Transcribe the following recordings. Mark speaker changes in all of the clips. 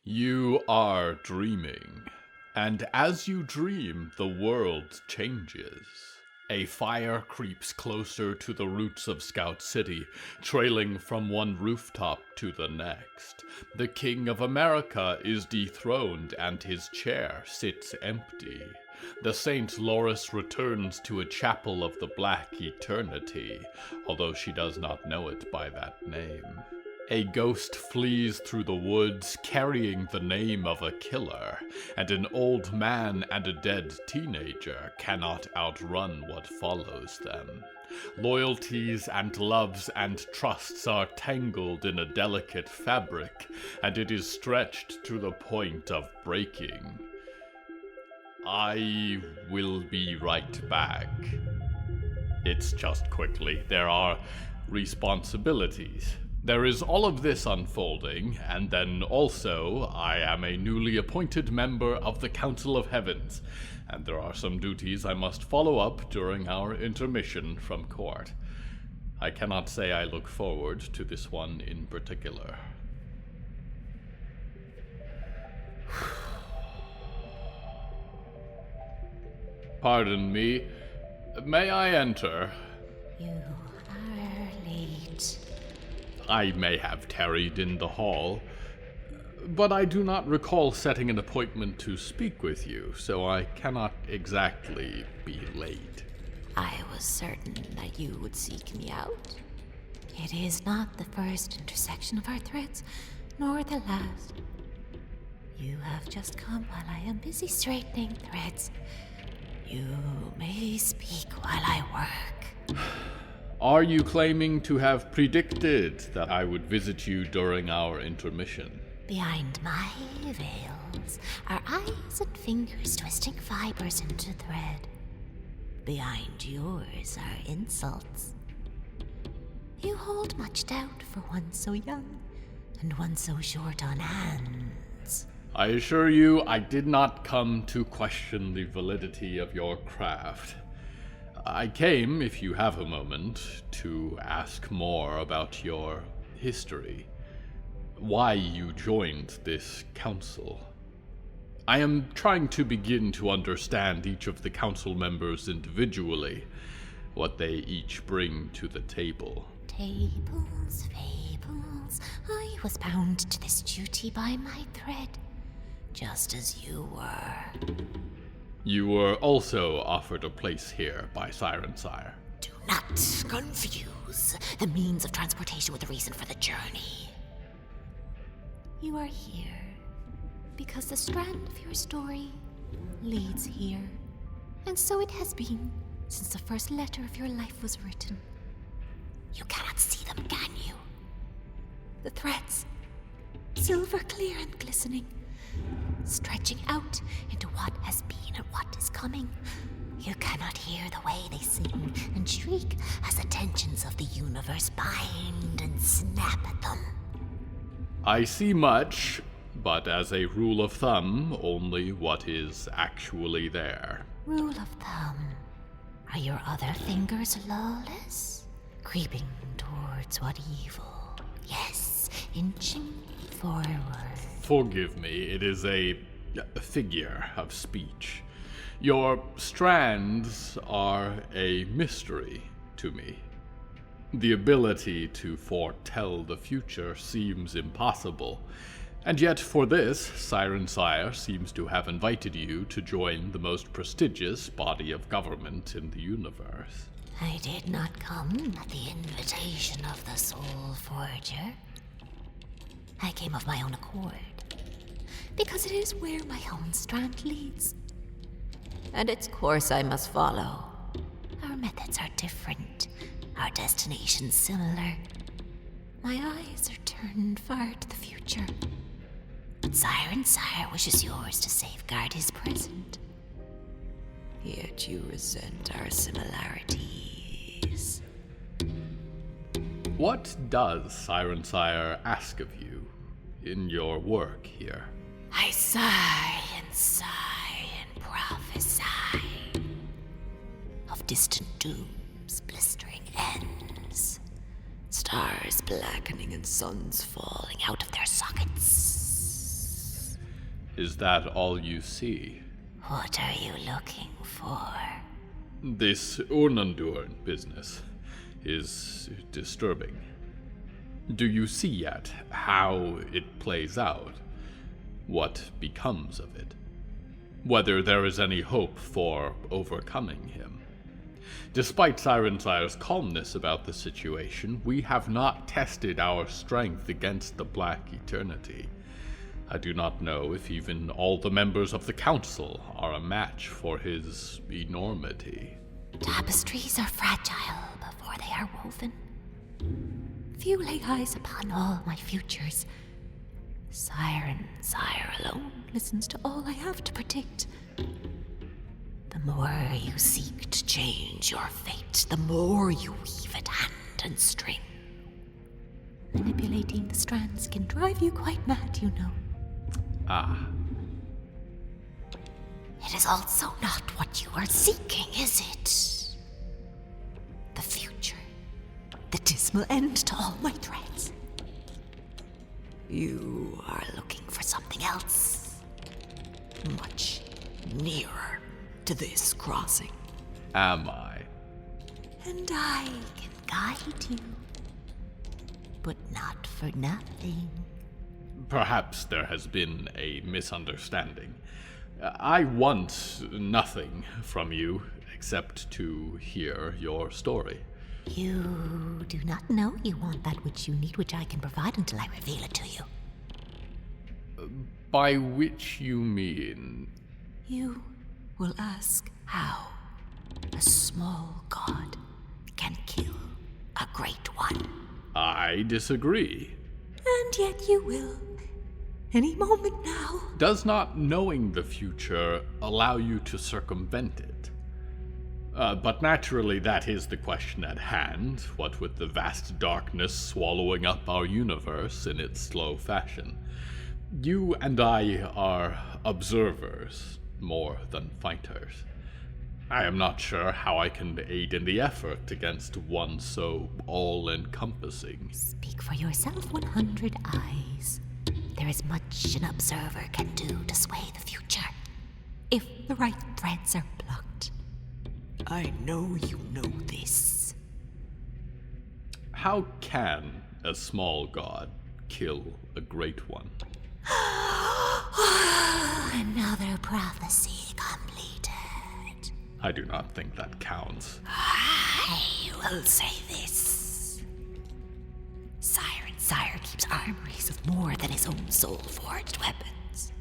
Speaker 1: You are dreaming, and as you dream, the world changes. A fire creeps closer to the roots of Scout City, trailing from one rooftop to the next. The King of America is dethroned, and his chair sits empty. The Saint Loris returns to a chapel of the Black Eternity, although she does not know it by that name. A ghost flees through the woods carrying the name of a killer, and an old man and a dead teenager cannot outrun what follows them. Loyalties and loves and trusts are tangled in a delicate fabric, and it is stretched to the point of breaking. I will be right back. It's just quickly. There are responsibilities. There is all of this unfolding, and then also I am a newly appointed member of the Council of Heavens, and there are some duties I must follow up during our intermission from court. I cannot say I look forward to this one in particular. Pardon me. May I enter?
Speaker 2: You are late.
Speaker 1: I may have tarried in the hall, but I do not recall setting an appointment to speak with you, so I cannot exactly be late.
Speaker 2: I was certain that you would seek me out. It is not the first intersection of our threads, nor the last. You have just come while I am busy straightening threads. You may speak while I work.
Speaker 1: Are you claiming to have predicted that I would visit you during our intermission?
Speaker 2: Behind my veils are eyes and fingers twisting fibers into thread. Behind yours are insults. You hold much doubt for one so young and one so short on hands.
Speaker 1: I assure you I did not come to question the validity of your craft. I came, if you have a moment, to ask more about your history. Why you joined this council. I am trying to begin to understand each of the council members individually, what they each bring to the table.
Speaker 2: Tables, fables, I was bound to this duty by my thread, just as you were.
Speaker 1: You were also offered a place here by Siren Sire.
Speaker 2: Do not confuse the means of transportation with the reason for the journey. You are here because the strand of your story leads here. And so it has been since the first letter of your life was written. You cannot see them, can you? The threads, silver clear and glistening, stretching out into what has been and what is coming. You cannot hear the way they sing and shriek as the tensions of the universe bind and snap at them.
Speaker 1: I see much, but as a rule of thumb, only what is actually there.
Speaker 2: Rule of thumb. Are your other fingers lawless? Creeping towards what evil? Yes, inching forward.
Speaker 1: Forgive me, it is a figure of speech. Your strands are a mystery to me. The ability to foretell the future seems impossible, and yet for this, Siren Sire seems to have invited you to join the most prestigious body of government in the universe.
Speaker 2: I did not come at the invitation of the Soul Forger. I came of my own accord, because it is where my own strand leads. And its course I must follow. Our methods are different, our destinations similar. My eyes are turned far to the future. But Siren Sire wishes yours to safeguard his present. Yet you resent our similarities.
Speaker 1: What does Siren Sire ask of you in your work here?
Speaker 2: I sigh and sigh and prophesy of distant dooms, blistering ends, stars blackening and suns falling out of their sockets.
Speaker 1: Is that all you see?
Speaker 2: What are you looking for?
Speaker 1: This Urnandur business is disturbing. Do you see yet how it plays out? What becomes of it? Whether there is any hope for overcoming him? Despite Sirensire's calmness about the situation, we have not tested our strength against the Black Eternity. I do not know if even all the members of the Council are a match for his enormity.
Speaker 2: Tapestries are fragile before they are woven. Few lay eyes upon all my futures. Sire alone listens to all I have to predict. The more you seek to change your fate, the more you weave at hand and string. Manipulating the strands can drive you quite mad, you know.
Speaker 1: Ah.
Speaker 2: It is also not what you are seeking, is it? The future. The dismal end to all my threats. You are looking for something else. Much nearer to this crossing.
Speaker 1: Am I?
Speaker 2: And I can guide you. But not for nothing.
Speaker 1: Perhaps there has been a misunderstanding. I want nothing from you except to hear your story.
Speaker 2: You do not know you want that which you need, which I can provide until I reveal it to you.
Speaker 1: By which you mean?
Speaker 2: You will ask how a small god can kill a great one.
Speaker 1: I disagree.
Speaker 2: And yet you will. Any moment now.
Speaker 1: Does not knowing the future allow you to circumvent it? But naturally that is the question at hand, what with the vast darkness swallowing up our universe in its slow fashion. You and I are observers more than fighters. I am not sure how I can aid in the effort against one so all-encompassing.
Speaker 2: Speak for yourself, 100 eyes. There is much an observer can do to sway the future, if the right threads are plucked. I know you know this.
Speaker 1: How can a small god kill a great one?
Speaker 2: Another prophecy completed.
Speaker 1: I do not think that counts.
Speaker 2: I will say this. Sire keeps armories of more than his own soul-forged weapons.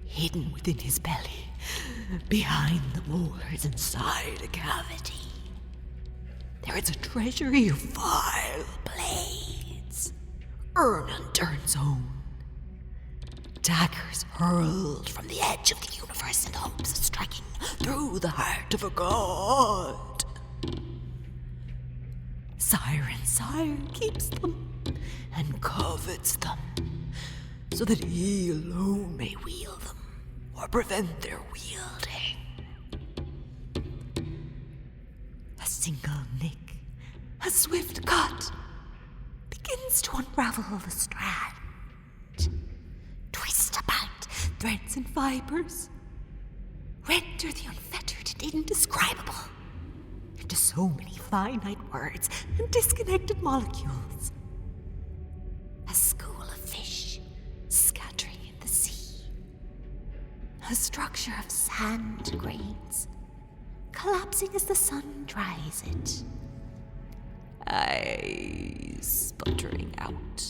Speaker 2: Hidden within his belly, behind the molars inside a cavity. There is a treasury of vile blades. Urnandurn's own. Daggers hurled from the edge of the universe in hopes of striking through the heart of a god. Sire keeps them and covets them so that he alone may wield them or prevent their wielding. A single nick, a swift cut, begins to unravel the strand. Twist about threads and fibers, render the unfettered and indescribable into so many finite words and disconnected molecules. A school of fish scattering in the sea. A structure of sand grains, collapsing as the sun dries it. Eyes sputtering out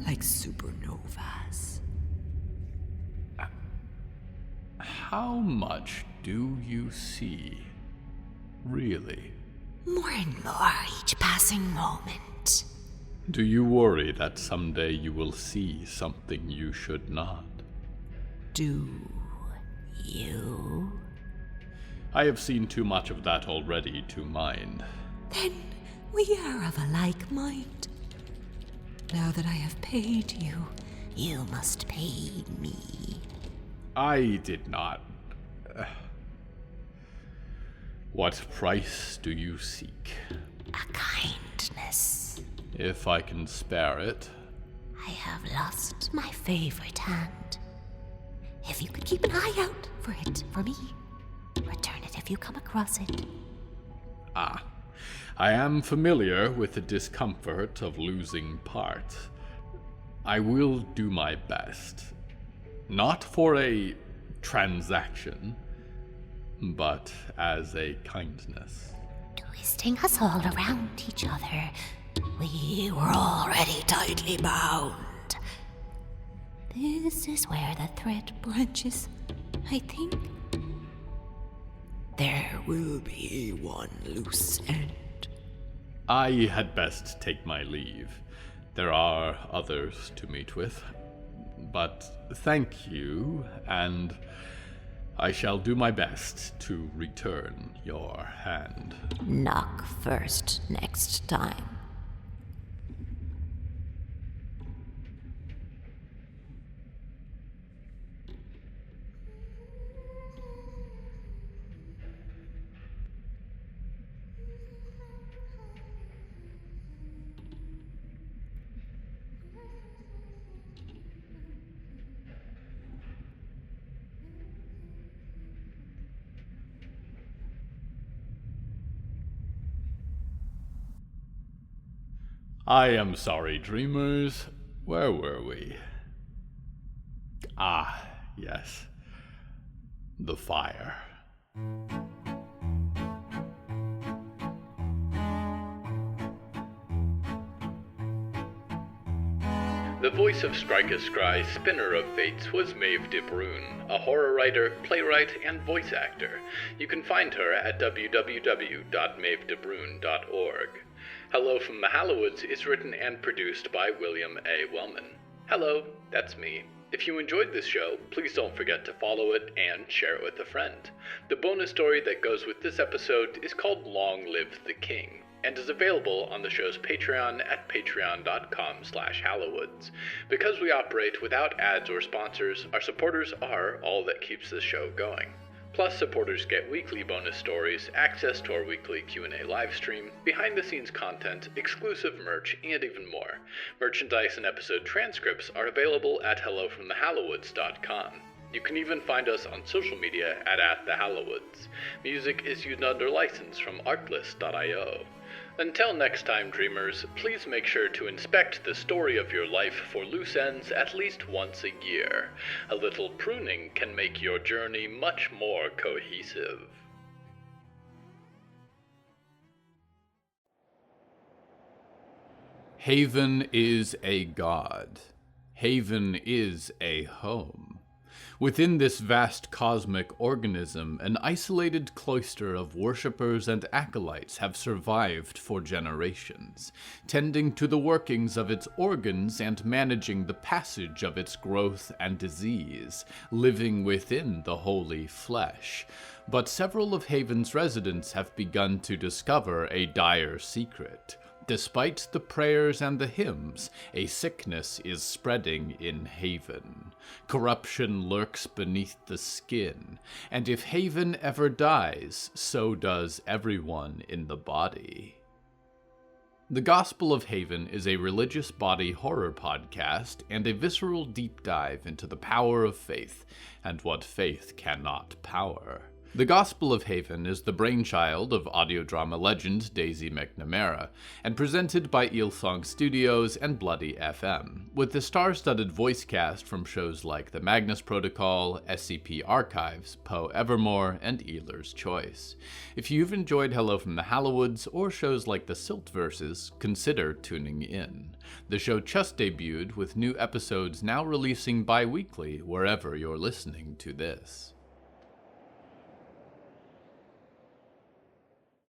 Speaker 2: like supernovas.
Speaker 1: How much do you see? Really?
Speaker 2: More and more each passing moment.
Speaker 1: Do you worry that someday you will see something you should not?
Speaker 2: Do you?
Speaker 1: I have seen too much of that already to mind.
Speaker 2: Then we are of a like mind. Now that I have paid you, you must pay me.
Speaker 1: I did not. What price do you seek?
Speaker 2: A kindness.
Speaker 1: If I can spare it.
Speaker 2: I have lost my favorite hand. If you could keep an eye out for it for me, return it if you come across it.
Speaker 1: Ah, I am familiar with the discomfort of losing part. I will do my best. Not for a transaction, but as a kindness.
Speaker 2: Twisting us all around each other, we were already tightly bound. This is where the thread branches, I think. There will be one loose end.
Speaker 1: I had best take my leave. There are others to meet with. But thank you, and I shall do my best to return your hand.
Speaker 2: Knock first next time.
Speaker 1: I am sorry, dreamers. Where were we? Ah, yes. The fire. The voice of Skrika Scry, Spinner of Fates, was Maeve de Bruyne, a horror writer, playwright, and voice actor. You can find her at www.maevedebruyne.org. Hello from the Hallowoods is written and produced by William A. Wellman. Hello, that's me. If you enjoyed this show, please don't forget to follow it and share it with a friend. The bonus story that goes with this episode is called Long Live the King, and is available on the show's Patreon at patreon.com/Hallowoods. Because we operate without ads or sponsors, our supporters are all that keeps this show going. Plus, supporters get weekly bonus stories, access to our weekly Q&A livestream, behind-the-scenes content, exclusive merch, and even more. Merchandise and episode transcripts are available at hellofromthehallowoods.com. You can even find us on social media at @thehallowoods. Music is used under license from artlist.io. Until next time, dreamers, please make sure to inspect the story of your life for loose ends at least once a year. A little pruning can make your journey much more cohesive. Haven is a god. Haven is a home. Within this vast cosmic organism, an isolated cloister of worshippers and acolytes have survived for generations, tending to the workings of its organs and managing the passage of its growth and disease, living within the holy flesh. But several of Haven's residents have begun to discover a dire secret. Despite the prayers and the hymns, a sickness is spreading in Haven. Corruption lurks beneath the skin, and if Haven ever dies, so does everyone in the body. The Gospel of Haven is a religious body horror podcast and a visceral deep dive into the power of faith and what faith cannot power. The Gospel of Haven is the brainchild of audio drama legend Daisy McNamara, and presented by Eelthong Studios and Bloody FM, with the star-studded voice cast from shows like The Magnus Protocol, SCP Archives, Poe Evermore, and Eeler's Choice. If you've enjoyed Hello from the Hallowoods or shows like The Siltverses, consider tuning in. The show just debuted, with new episodes now releasing bi-weekly wherever you're listening to this.